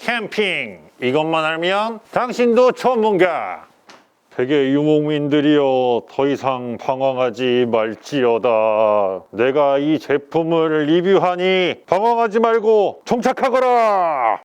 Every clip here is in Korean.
캠핑, 이것만 알면 당신도 전문가. 세계 유목민들이여, 더 이상 방황하지 말지어다. 내가 이 제품을 리뷰하니 방황하지 말고 정착하거라.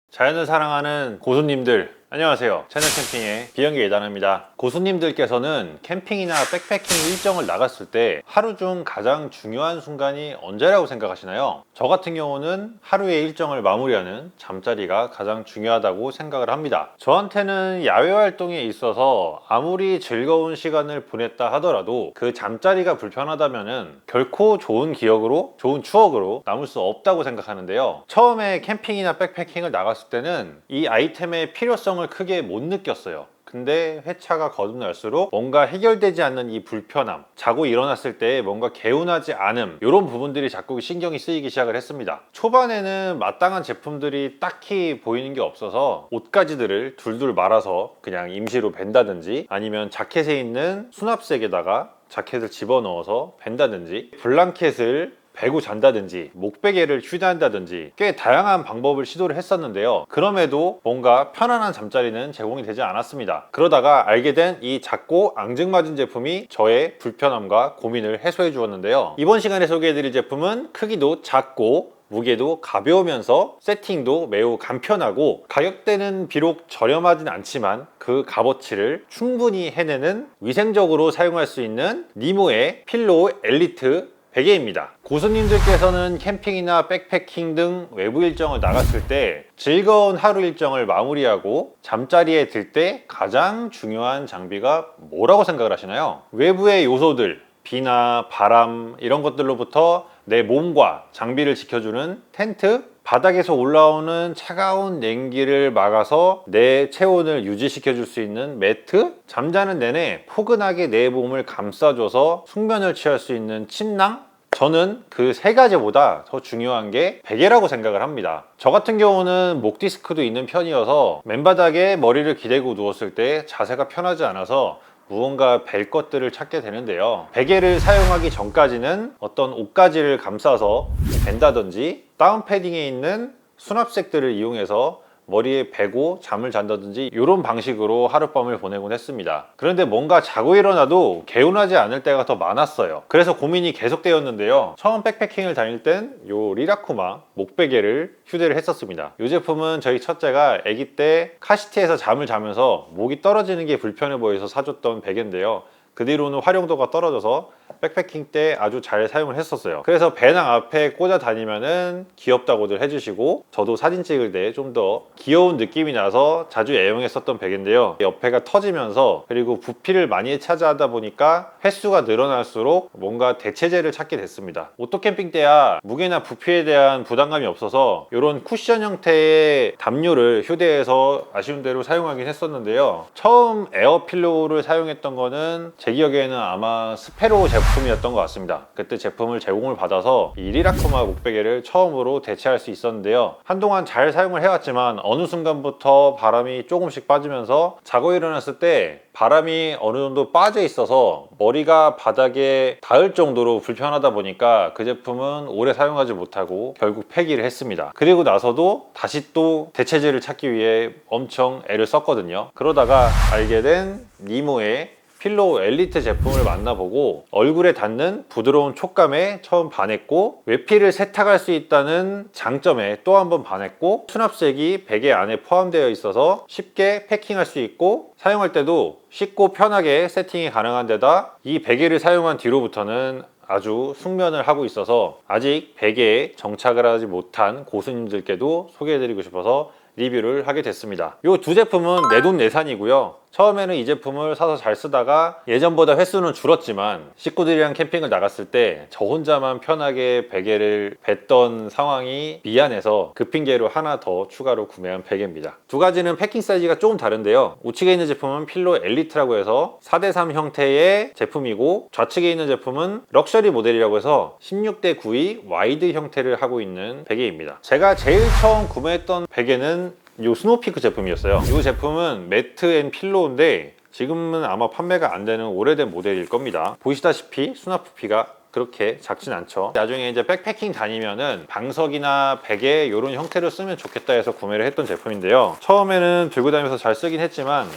자연을 사랑하는 고수님들, 안녕하세요. 채널 캠핑의 비영기 예단입니다. 고수님들께서는 캠핑이나 백패킹 일정을 나갔을 때 하루 중 가장 중요한 순간이 언제라고 생각하시나요? 저 같은 경우는 하루의 일정을 마무리하는 잠자리가 가장 중요하다고 생각을 합니다. 저한테는 야외 활동에 있어서 아무리 즐거운 시간을 보냈다 하더라도 그 잠자리가 불편하다면은 결코 좋은 기억으로, 좋은 추억으로 남을 수 없다고 생각하는데요. 처음에 캠핑이나 백패킹을 나갔을 때는 이 아이템의 필요성을 크게 못 느꼈어요. 근데 회차가 거듭날수록 뭔가 해결되지 않는 이 불편함, 자고 일어났을 때 뭔가 개운하지 않음, 이런 부분들이 자꾸 신경이 쓰이기 시작을 했습니다. 초반에는 마땅한 제품들이 딱히 보이는 게 없어서 옷가지들을 둘둘 말아서 그냥 임시로 벤다든지, 아니면 자켓에 있는 수납색에다가 자켓을 집어넣어서 벤다든지, 블랑켓을 베고 잔다든지, 목베개를 휴대한다든지 꽤 다양한 방법을 시도를 했었는데요. 그럼에도 뭔가 편안한 잠자리는 제공이 되지 않았습니다. 그러다가 알게 된 이 작고 앙증맞은 제품이 저의 불편함과 고민을 해소해 주었는데요. 이번 시간에 소개해드릴 제품은 크기도 작고 무게도 가벼우면서 세팅도 매우 간편하고, 가격대는 비록 저렴하진 않지만 그 값어치를 충분히 해내는, 위생적으로 사용할 수 있는 니모의 필로우 엘리트 베개입니다. 고수님들께서는 캠핑이나 백패킹 등 외부 일정을 나갔을 때 즐거운 하루 일정을 마무리하고 잠자리에 들 때 가장 중요한 장비가 뭐라고 생각을 하시나요? 외부의 요소들, 비나 바람 이런 것들로부터 내 몸과 장비를 지켜주는 텐트, 바닥에서 올라오는 차가운 냉기를 막아서 내 체온을 유지시켜 줄 수 있는 매트, 잠자는 내내 포근하게 내 몸을 감싸줘서 숙면을 취할 수 있는 침낭. 저는 그 세 가지보다 더 중요한 게 베개라고 생각을 합니다. 저 같은 경우는 목 디스크도 있는 편이어서 맨바닥에 머리를 기대고 누웠을 때 자세가 편하지 않아서 무언가 벨 것들을 찾게 되는데요. 베개를 사용하기 전까지는 어떤 옷가지를 감싸서 벤다든지, 다운 패딩에 있는 수납색들을 이용해서 머리에 베고 잠을 잔다든지, 이런 방식으로 하룻밤을 보내곤 했습니다. 그런데 뭔가 자고 일어나도 개운하지 않을 때가 더 많았어요. 그래서 고민이 계속되었는데요. 처음 백패킹을 다닐 땐 요 리라쿠마 목베개를 휴대를 했었습니다. 이 제품은 저희 첫째가 아기 때 카시트에서 잠을 자면서 목이 떨어지는 게 불편해 보여서 사줬던 베개인데요. 그 뒤로는 활용도가 떨어져서 백패킹 때 아주 잘 사용을 했었어요. 그래서 배낭 앞에 꽂아 다니면은 귀엽다고들 해주시고, 저도 사진 찍을 때 좀 더 귀여운 느낌이 나서 자주 애용했었던 베개인데요. 옆에가 터지면서, 그리고 부피를 많이 차지하다 보니까 횟수가 늘어날수록 뭔가 대체제를 찾게 됐습니다. 오토캠핑 때야 무게나 부피에 대한 부담감이 없어서 이런 쿠션 형태의 담요를 휴대해서 아쉬운 대로 사용하긴 했었는데요. 처음 에어필로우를 사용했던 거는 제 기억에는 아마 스페로 제품이었던 것 같습니다. 그때 제품을 제공을 받아서 이 리라쿠마 목베개를 처음으로 대체할 수 있었는데요. 한동안 잘 사용을 해왔지만 어느 순간부터 바람이 조금씩 빠지면서 자고 일어났을 때 바람이 어느 정도 빠져 있어서 머리가 바닥에 닿을 정도로 불편하다 보니까 그 제품은 오래 사용하지 못하고 결국 폐기를 했습니다. 그리고 나서도 다시 또 대체제를 찾기 위해 엄청 애를 썼거든요. 그러다가 알게 된 니모의 필로우 엘리트 제품을 만나보고 얼굴에 닿는 부드러운 촉감에 처음 반했고, 외피를 세탁할 수 있다는 장점에 또 한 번 반했고, 수납색이 베개 안에 포함되어 있어서 쉽게 패킹할 수 있고 사용할 때도 쉽고 편하게 세팅이 가능한 데다, 이 베개를 사용한 뒤로부터는 아주 숙면을 하고 있어서 아직 베개에 정착을 하지 못한 고수님들께도 소개해드리고 싶어서 리뷰를 하게 됐습니다. 이 두 제품은 내돈내산이고요. 처음에는 이 제품을 사서 잘 쓰다가 예전보다 횟수는 줄었지만 식구들이랑 캠핑을 나갔을 때 저 혼자만 편하게 베개를 뱉던 상황이 미안해서 그 핑계로 하나 더 추가로 구매한 베개입니다. 두 가지는 패킹 사이즈가 조금 다른데요. 우측에 있는 제품은 필로우 엘리트라고 해서 4대3 형태의 제품이고, 좌측에 있는 제품은 럭셔리 모델이라고 해서 16대9의 와이드 형태를 하고 있는 베개입니다. 제가 제일 처음 구매했던 베개는 이 스노피크 제품이었어요. 이 제품은 매트 앤 필로우인데 지금은 아마 판매가 안 되는 오래된 모델일 겁니다. 보시다시피 수납 부피가 그렇게 작진 않죠. 나중에 이제 백패킹 다니면은 방석이나 베개 이런 형태로 쓰면 좋겠다 해서 구매를 했던 제품인데요. 처음에는 들고 다니면서 잘 쓰긴 했지만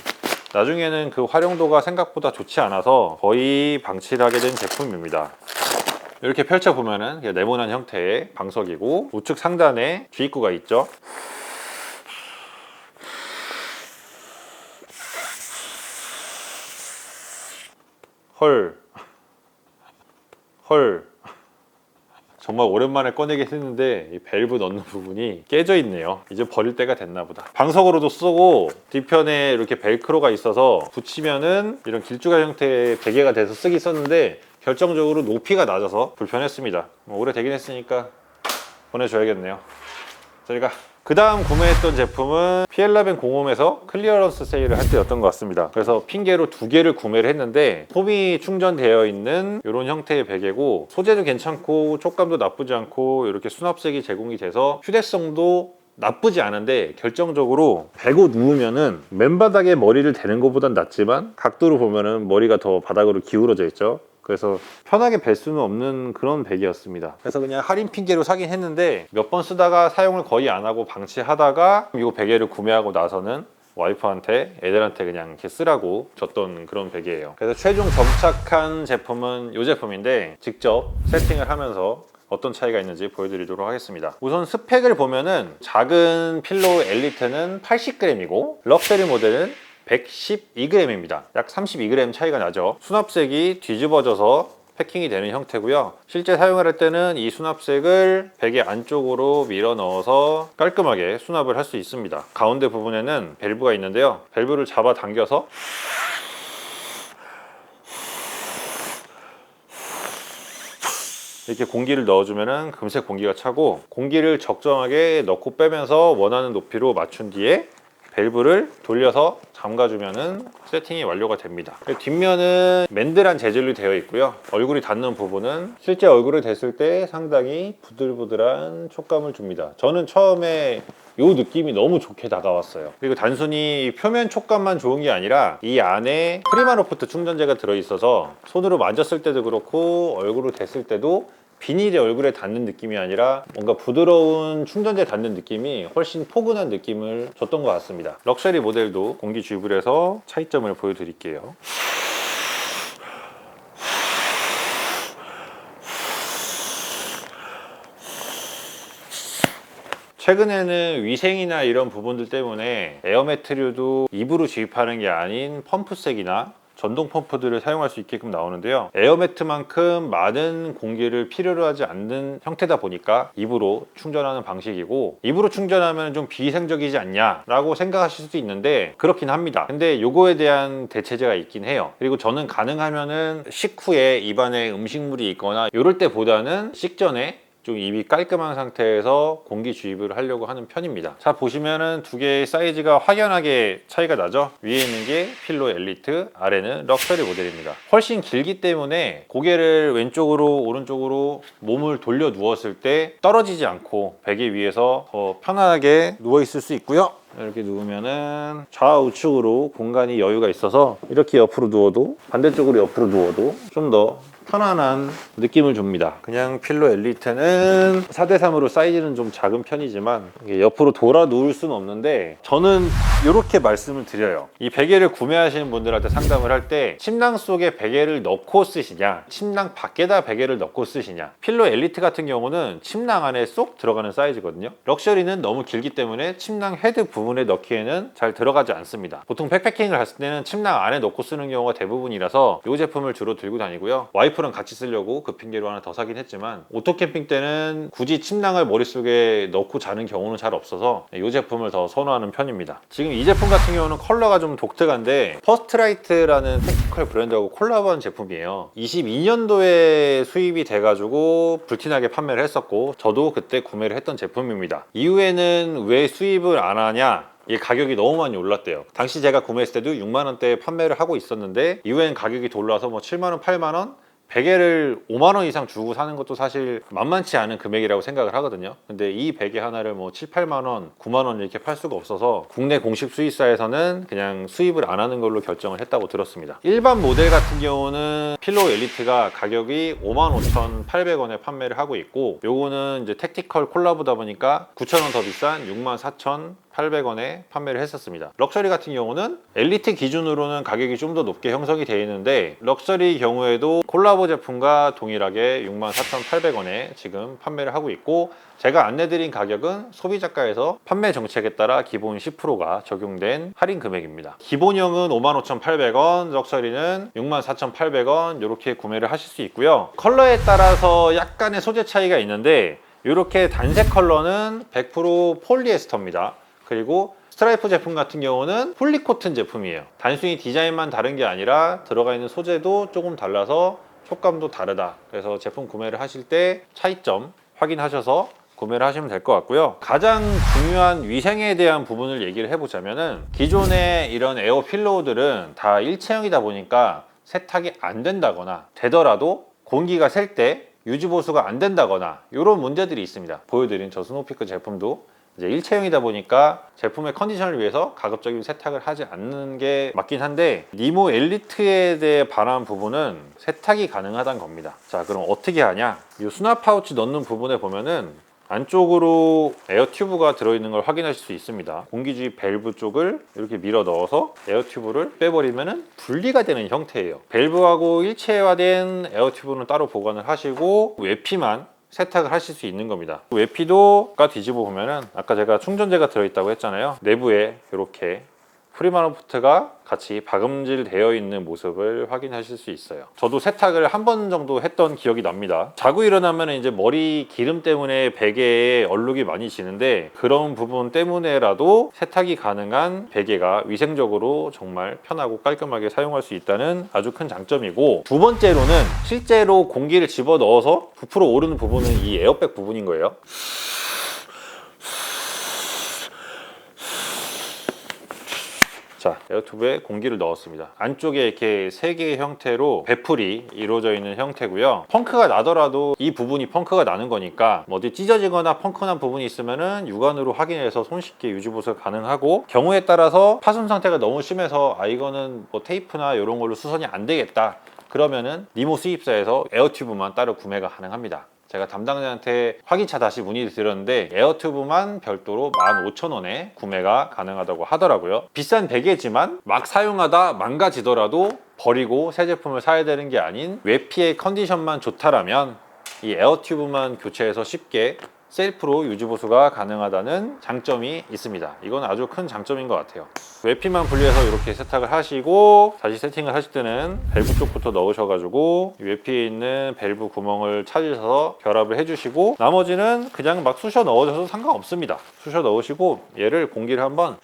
나중에는 그 활용도가 생각보다 좋지 않아서 거의 방치를 하게 된 제품입니다. 이렇게 펼쳐보면은 네모난 형태의 방석이고 우측 상단에 주입구가 있죠. 헐 정말 오랜만에 꺼내긴 했는데 이 밸브 넣는 부분이 깨져 있네요. 이제 버릴 때가 됐나 보다. 방석으로도 쓰고 뒤편에 이렇게 벨크로가 있어서 붙이면은 이런 길쭉한 형태의 베개가 돼서 쓰기 썼는데 결정적으로 높이가 낮아서 불편했습니다. 오래되긴 했으니까 보내줘야겠네요. 저희가 그 다음 구매했던 제품은 피엘라벤 공홈에서 클리어런스 세일을 할 때였던 것 같습니다. 그래서 핑계로 2개를 구매를 했는데 폼이 충전되어 있는 이런 형태의 베개고 소재도 괜찮고 촉감도 나쁘지 않고 이렇게 수납색이 제공이 돼서 휴대성도 나쁘지 않은데 결정적으로 베고 누우면은 맨바닥에 머리를 대는 것보단 낫지만 각도로 보면은 머리가 더 바닥으로 기울어져 있죠. 그래서 편하게 벨 수는 없는 그런 베개였습니다. 그래서 그냥 할인 핑계로 사긴 했는데 몇 번 쓰다가 사용을 거의 안 하고 방치하다가 이 베개를 구매하고 나서는 와이프한테 애들한테 그냥 이렇게 쓰라고 줬던 그런 베개예요. 그래서 최종 정착한 제품은 이 제품인데 직접 세팅을 하면서 어떤 차이가 있는지 보여드리도록 하겠습니다. 우선 스펙을 보면은 작은 필로우 엘리트는 80g이고 럭셔리 모델은 112g입니다. 약 32g 차이가 나죠. 수납색이 뒤집어져서 패킹이 되는 형태고요. 실제 사용을 할 때는 이 수납색을 베개 안쪽으로 밀어 넣어서 깔끔하게 수납을 할 수 있습니다. 가운데 부분에는 밸브가 있는데요. 밸브를 잡아 당겨서 이렇게 공기를 넣어주면 금세 공기가 차고 공기를 적정하게 넣고 빼면서 원하는 높이로 맞춘 뒤에 밸브를 돌려서 잠가주면 세팅이 완료가 됩니다. 뒷면은 맨들한 재질로 되어 있고요. 얼굴이 닿는 부분은 실제 얼굴을 댔을 때 상당히 부들부들한 촉감을 줍니다. 저는 처음에 이 느낌이 너무 좋게 다가왔어요. 그리고 단순히 표면 촉감만 좋은 게 아니라 이 안에 프리마로프트 충전재가 들어있어서 손으로 만졌을 때도 그렇고 얼굴을 댔을 때도 비닐이 얼굴에 닿는 느낌이 아니라 뭔가 부드러운 충전재 닿는 느낌이 훨씬 포근한 느낌을 줬던 것 같습니다. 럭셔리 모델도 공기 주입을 해서 차이점을 보여드릴게요. 최근에는 위생이나 이런 부분들 때문에 에어매트류도 입으로 주입하는 게 아닌 펌프색이나 전동 펌프들을 사용할 수 있게끔 나오는데요. 에어매트만큼 많은 공기를 필요로 하지 않는 형태다 보니까 입으로 충전하는 방식이고 입으로 충전하면 좀 비위생적이지 않냐 라고 생각하실 수도 있는데 그렇긴 합니다. 근데 요거에 대한 대체제가 있긴 해요. 그리고 저는 가능하면은 식후에 입안에 음식물이 있거나 이럴 때보다는 식전에 좀 입이 깔끔한 상태에서 공기 주입을 하려고 하는 편입니다. 자, 보시면은 두 개의 사이즈가 확연하게 차이가 나죠. 위에 있는 게 필로 엘리트, 아래는 럭셔리 모델입니다. 훨씬 길기 때문에 고개를 왼쪽으로 오른쪽으로 몸을 돌려 누웠을 때 떨어지지 않고 베개 위에서 더 편안하게 누워 있을 수 있고요. 이렇게 누우면은 좌우측으로 공간이 여유가 있어서 이렇게 옆으로 누워도 반대쪽으로 옆으로 누워도 좀 더 편안한 느낌을 줍니다. 그냥 필로 엘리트는 4대3으로 사이즈는 좀 작은 편이지만 옆으로 돌아 누울 수는 없는데 저는 이렇게 말씀을 드려요. 이 베개를 구매하시는 분들한테 상담을 할 때 침낭 속에 베개를 넣고 쓰시냐 침낭 밖에다 베개를 넣고 쓰시냐. 필로 엘리트 같은 경우는 침낭 안에 쏙 들어가는 사이즈거든요. 럭셔리는 너무 길기 때문에 침낭 헤드 부분에 넣기에는 잘 들어가지 않습니다. 보통 백패킹을 갔을 때는 침낭 안에 넣고 쓰는 경우가 대부분이라서 이 제품을 주로 들고 다니고요. 와이프랑 같이 쓰려고 그 핑계로 하나 더 사긴 했지만 오토캠핑 때는 굳이 침낭을 머릿속에 넣고 자는 경우는 잘 없어서 이 제품을 더 선호하는 편입니다. 지금 이 제품 같은 경우는 컬러가 좀 독특한데 퍼스트라이트라는 테크니컬 브랜드하고 콜라보한 제품이에요. 22년도에 수입이 돼가지고 불티나게 판매를 했었고 저도 그때 구매를 했던 제품입니다. 이후에는 왜 수입을 안 하냐? 이 가격이 너무 많이 올랐대요. 당시 제가 구매했을 때도 6만원대에 판매를 하고 있었는데 이후엔 가격이 더 올라서 뭐 7만원, 8만원 베개를 5만 원 이상 주고 사는 것도 사실 만만치 않은 금액이라고 생각을 하거든요. 근데 이 베개 하나를 뭐 7, 8만 원, 9만 원 이렇게 팔 수가 없어서 국내 공식 수입사에서는 그냥 수입을 안 하는 걸로 결정을 했다고 들었습니다. 일반 모델 같은 경우는 필로우 엘리트가 가격이 55,800원에 판매를 하고 있고, 요거는 이제 택티컬 콜라보다 보니까 9,000원 더 비싼 64,800원에 판매를 했었습니다. 럭셔리 같은 경우는 엘리트 기준으로는 가격이 좀 더 높게 형성이 되어 있는데, 럭셔리 경우에도 콜라보 제품과 동일하게 64,800원에 지금 판매를 하고 있고, 제가 안내드린 가격은 소비자가에서 판매 정책에 따라 기본 10%가 적용된 할인 금액입니다. 기본형은 55,800원, 럭셔리는 64,800원 이렇게 구매를 하실 수 있고요. 컬러에 따라서 약간의 소재 차이가 있는데, 이렇게 단색 컬러는 100% 폴리에스터입니다. 그리고 스트라이프 제품 같은 경우는 폴리코튼 제품이에요. 단순히 디자인만 다른 게 아니라 들어가 있는 소재도 조금 달라서 촉감도 다르다. 그래서 제품 구매를 하실 때 차이점 확인하셔서 구매를 하시면 될 것 같고요. 가장 중요한 위생에 대한 부분을 얘기를 해보자면은, 기존의 이런 에어 필로우들은 다 일체형이다 보니까 세탁이 안 된다거나 되더라도 공기가 셀 때 유지 보수가 안 된다거나 이런 문제들이 있습니다. 보여드린 저 스노피크 제품도 이제 일체형이다 보니까 제품의 컨디션을 위해서 가급적이면 세탁을 하지 않는 게 맞긴 한데, 니모 엘리트에 대해 바라는 부분은 세탁이 가능하다는 겁니다. 자, 그럼 어떻게 하냐? 이 수납 파우치 넣는 부분에 보면은 안쪽으로 에어 튜브가 들어있는 걸 확인하실 수 있습니다. 공기주입 밸브 쪽을 이렇게 밀어 넣어서 에어 튜브를 빼버리면 분리가 되는 형태예요. 밸브하고 일체화된 에어 튜브는 따로 보관을 하시고, 외피만 세탁을 하실 수 있는 겁니다. 외피도 뒤집어 보면은 아까 제가 충전재가 들어있다고 했잖아요. 내부에 이렇게 프리마노프트가 같이 박음질 되어 있는 모습을 확인하실 수 있어요. 저도 세탁을 한 번 정도 했던 기억이 납니다. 자고 일어나면 이제 머리 기름 때문에 베개에 얼룩이 많이 지는데, 그런 부분 때문에라도 세탁이 가능한 베개가 위생적으로 정말 편하고 깔끔하게 사용할 수 있다는 아주 큰 장점이고, 두 번째로는 실제로 공기를 집어 넣어서 부풀어 오르는 부분은 이 에어백 부분인 거예요. 자, 에어튜브에 공기를 넣었습니다. 안쪽에 이렇게 3개의 형태로 배풀이 이루어져 있는 형태고요. 펑크가 나더라도 이 부분이 펑크가 나는 거니까 뭐 어디 찢어지거나 펑크난 부분이 있으면은 육안으로 확인해서 손쉽게 유지보수가 가능하고, 경우에 따라서 파손 상태가 너무 심해서 이거는 뭐 테이프나 이런 걸로 수선이 안 되겠다 그러면은 니모 수입사에서 에어튜브만 따로 구매가 가능합니다. 제가 담당자한테 확인차 다시 문의를 드렸는데, 에어튜브만 별도로 15,000원에 구매가 가능하다고 하더라고요. 비싼 베개지만 막 사용하다 망가지더라도 버리고 새 제품을 사야 되는 게 아닌, 외피의 컨디션만 좋다라면 이 에어튜브만 교체해서 쉽게 셀프로 유지보수가 가능하다는 장점이 있습니다. 이건 아주 큰 장점인 것 같아요. 외피만 분리해서 이렇게 세탁을 하시고, 다시 세팅을 하실 때는 밸브 쪽부터 넣으셔가지고 외피에 있는 밸브 구멍을 찾으셔서 결합을 해주시고, 나머지는 그냥 막 쑤셔 넣어줘도 상관없습니다. 쑤셔 넣으시고 얘를 공기를 한번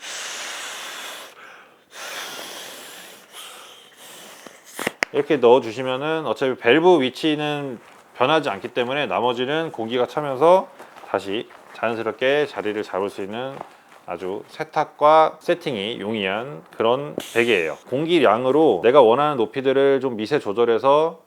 이렇게 넣어주시면은 어차피 밸브 위치는 변하지 않기 때문에 나머지는 공기가 차면서 다시 자연스럽게 자리를 잡을 수 있는 아주 세탁과 세팅이 용이한 그런 베개예요. 공기량으로 내가 원하는 높이들을 좀 미세 조절해서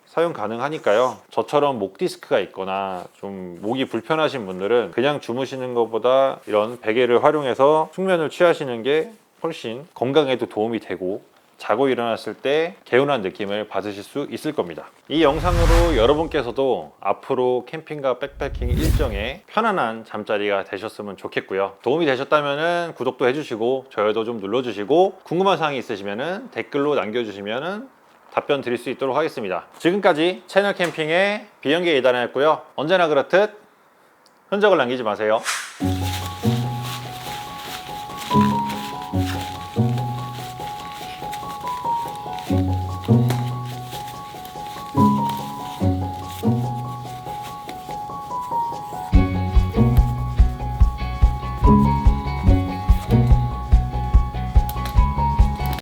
사용 가능하니까요. 저처럼 목 디스크가 있거나 좀 목이 불편하신 분들은 그냥 주무시는 것보다 이런 베개를 활용해서 숙면을 취하시는 게 훨씬 건강에도 도움이 되고, 자고 일어났을 때 개운한 느낌을 받으실 수 있을 겁니다. 이 영상으로 여러분께서도 앞으로 캠핑과 백패킹 일정에 편안한 잠자리가 되셨으면 좋겠고요. 도움이 되셨다면 구독도 해주시고 좋아요도 좀 눌러주시고, 궁금한 사항이 있으시면 댓글로 남겨주시면 답변 드릴 수 있도록 하겠습니다. 지금까지 채널 캠핑의 비영계 이단이었고요. 언제나 그렇듯 흔적을 남기지 마세요.